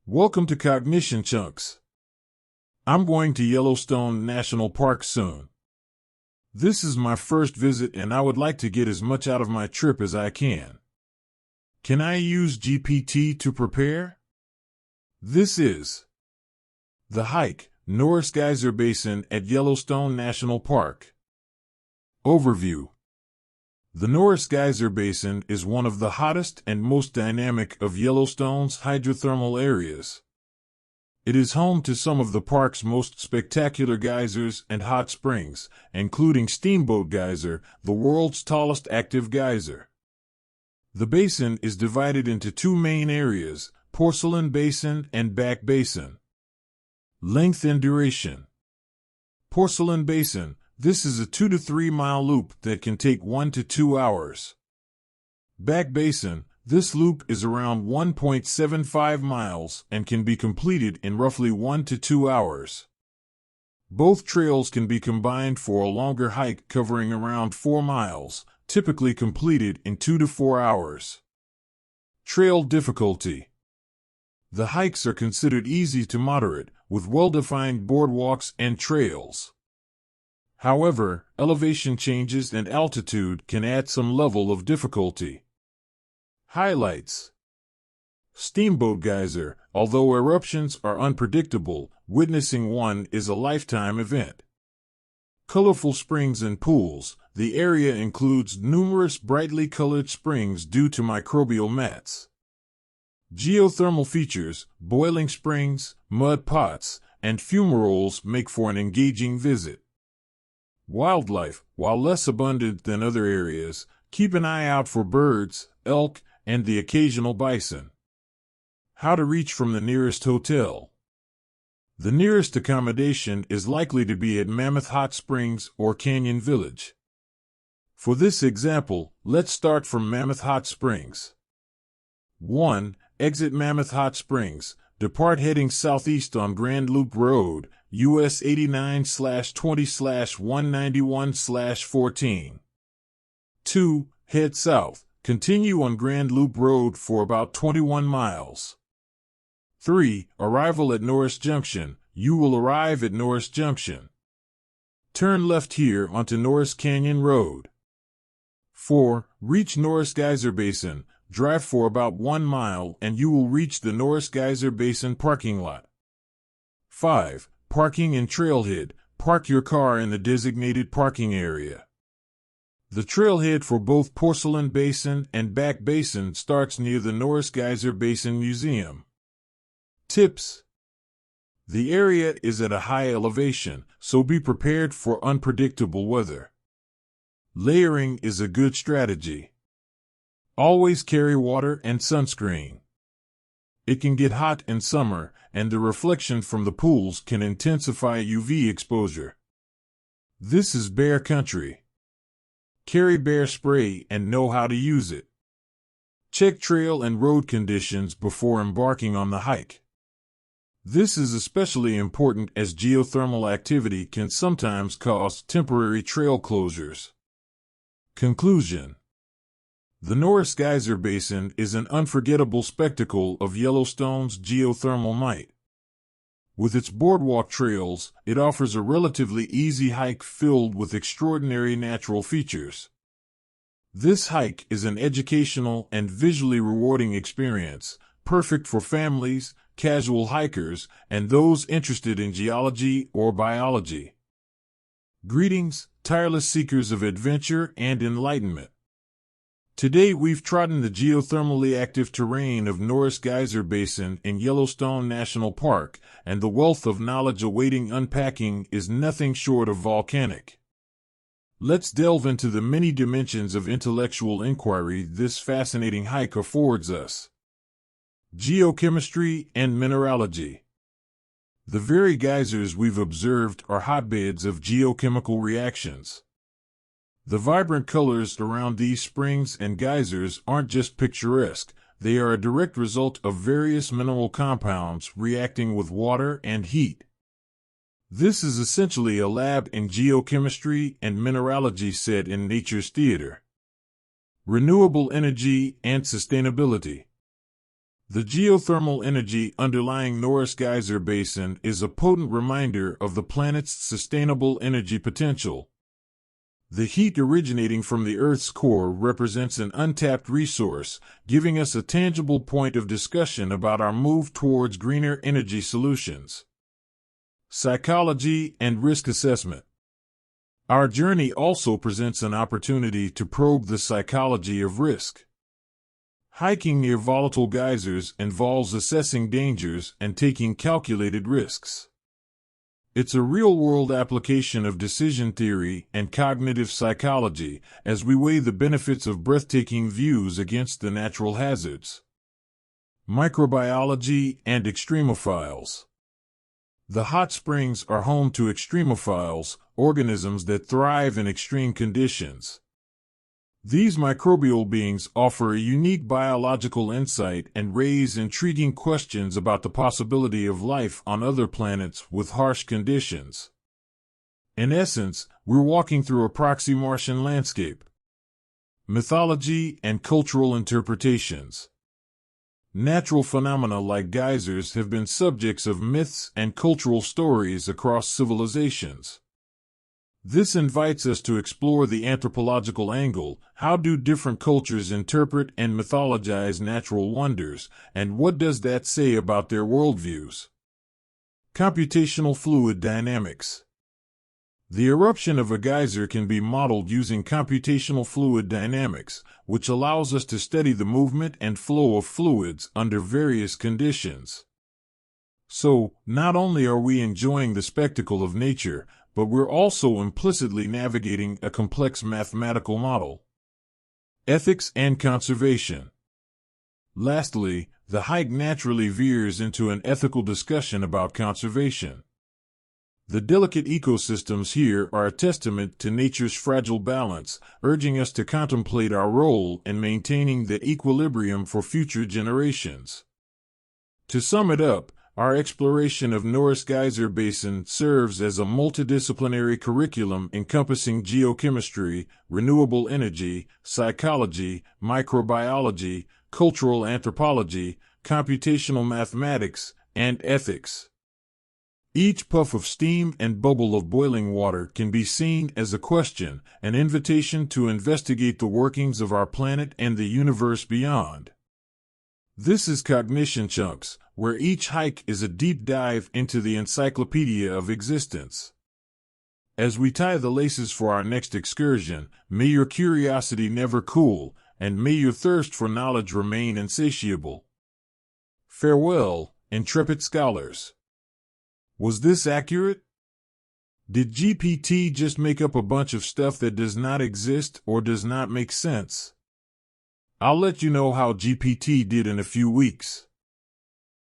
Welcome to CognitionChunks. I'm going to Yellowstone National Park soon. This is my first visit and I would like to get as much out of my trip as I can. Can I use GPT to prepare? This is the hike, Norris Geyser Basin at Yellowstone National Park. Overview. The Norris Geyser Basin is one of the hottest and most dynamic of Yellowstone's hydrothermal areas. It is home to some of the park's most spectacular geysers and hot springs, including Steamboat Geyser, the world's tallest active geyser. The basin is divided into two main areas, Porcelain Basin and Back Basin. Length and duration. Porcelain Basin. This is a 2 to 3 mile loop that can take 1 to 2 hours. Back Basin. This loop is around 1.75 miles and can be completed in roughly 1 to 2 hours. Both trails can be combined for a longer hike covering around 4 miles, typically completed in 2 to 4 hours. Trail difficulty. The hikes are considered easy to moderate, with well-defined boardwalks and trails. However, elevation changes and altitude can add some level of difficulty. Highlights. Steamboat Geyser. Although eruptions are unpredictable, witnessing one is a lifetime event. Colorful springs and pools. The area includes numerous brightly colored springs due to microbial mats. Geothermal features, boiling springs, mud pots, and fumaroles make for an engaging visit. Wildlife. While less abundant than other areas, keep an eye out for birds, elk, and the occasional bison. How to reach from the nearest hotel. The nearest accommodation is likely to be at Mammoth Hot Springs or Canyon Village. For this example, let's start from Mammoth Hot Springs. 1. Exit Mammoth Hot Springs. Depart heading southeast on Grand Loop Road, US 89/20/191/14. 2. Head south. Continue on Grand Loop Road for about 21 miles. 3. Arrival at Norris Junction. You will arrive at Norris Junction. Turn left here onto Norris Canyon Road. 4. Reach Norris Geyser Basin. Drive for about 1 mile and you will reach the Norris Geyser Basin parking lot. 5. Parking and trailhead. Park your car in the designated parking area. The trailhead for both Porcelain Basin and Back Basin starts near the Norris Geyser Basin Museum. Tips. The area is at a high elevation, so be prepared for unpredictable weather. Layering is a good strategy. Always carry water and sunscreen. It can get hot in summer, and the reflection from the pools can intensify UV exposure. This is bear country. Carry bear spray and know how to use it. Check trail and road conditions before embarking on the hike. This is especially important as geothermal activity can sometimes cause temporary trail closures. Conclusion. The Norris Geyser Basin is an unforgettable spectacle of Yellowstone's geothermal might. With its boardwalk trails, it offers a relatively easy hike filled with extraordinary natural features. This hike is an educational and visually rewarding experience, perfect for families, casual hikers, and those interested in geology or biology. Greetings, tireless seekers of adventure and enlightenment. Today we've trodden the geothermally active terrain of Norris Geyser Basin in Yellowstone National Park, and the wealth of knowledge awaiting unpacking is nothing short of volcanic. Let's delve into the many dimensions of intellectual inquiry this fascinating hike affords us. Geochemistry and mineralogy. The very geysers we've observed are hotbeds of geochemical reactions. The vibrant colors around these springs and geysers aren't just picturesque, they are a direct result of various mineral compounds reacting with water and heat. This is essentially a lab in geochemistry and mineralogy set in nature's theater. Renewable energy and sustainability. The geothermal energy underlying Norris Geyser Basin is a potent reminder of the planet's sustainable energy potential. The heat originating from the Earth's core represents an untapped resource, giving us a tangible point of discussion about our move towards greener energy solutions. Psychology and risk assessment. Our journey also presents an opportunity to probe the psychology of risk. Hiking near volatile geysers involves assessing dangers and taking calculated risks. It's a real-world application of decision theory and cognitive psychology as we weigh the benefits of breathtaking views against the natural hazards. Microbiology and extremophiles. The hot springs are home to extremophiles, organisms that thrive in extreme conditions. These microbial beings offer a unique biological insight and raise intriguing questions about the possibility of life on other planets with harsh conditions. In essence, we're walking through a proxy Martian landscape. Mythology and cultural interpretations. Natural phenomena like geysers have been subjects of myths and cultural stories across civilizations. This invites us to explore the anthropological angle. How do different cultures interpret and mythologize natural wonders, and what does that say about their worldviews? Computational fluid dynamics. The eruption of a geyser can be modeled using computational fluid dynamics, which allows us to study the movement and flow of fluids under various conditions. So, not only are we enjoying the spectacle of nature, but we're also implicitly navigating a complex mathematical model. Ethics and conservation. Lastly, the hike naturally veers into an ethical discussion about conservation. The delicate ecosystems here are a testament to nature's fragile balance, urging us to contemplate our role in maintaining the equilibrium for future generations. To sum it up, our exploration of Norris Geyser Basin serves as a multidisciplinary curriculum encompassing geochemistry, renewable energy, psychology, microbiology, cultural anthropology, computational mathematics, and ethics. Each puff of steam and bubble of boiling water can be seen as a question, an invitation to investigate the workings of our planet and the universe beyond. This is CognitionChunks, where each hike is a deep dive into the encyclopedia of existence. As we tie the laces for our next excursion, may your curiosity never cool, and may your thirst for knowledge remain insatiable. Farewell, intrepid scholars. Was this accurate? Did GPT just make up a bunch of stuff that does not exist or does not make sense? I'll let you know how GPT did in a few weeks.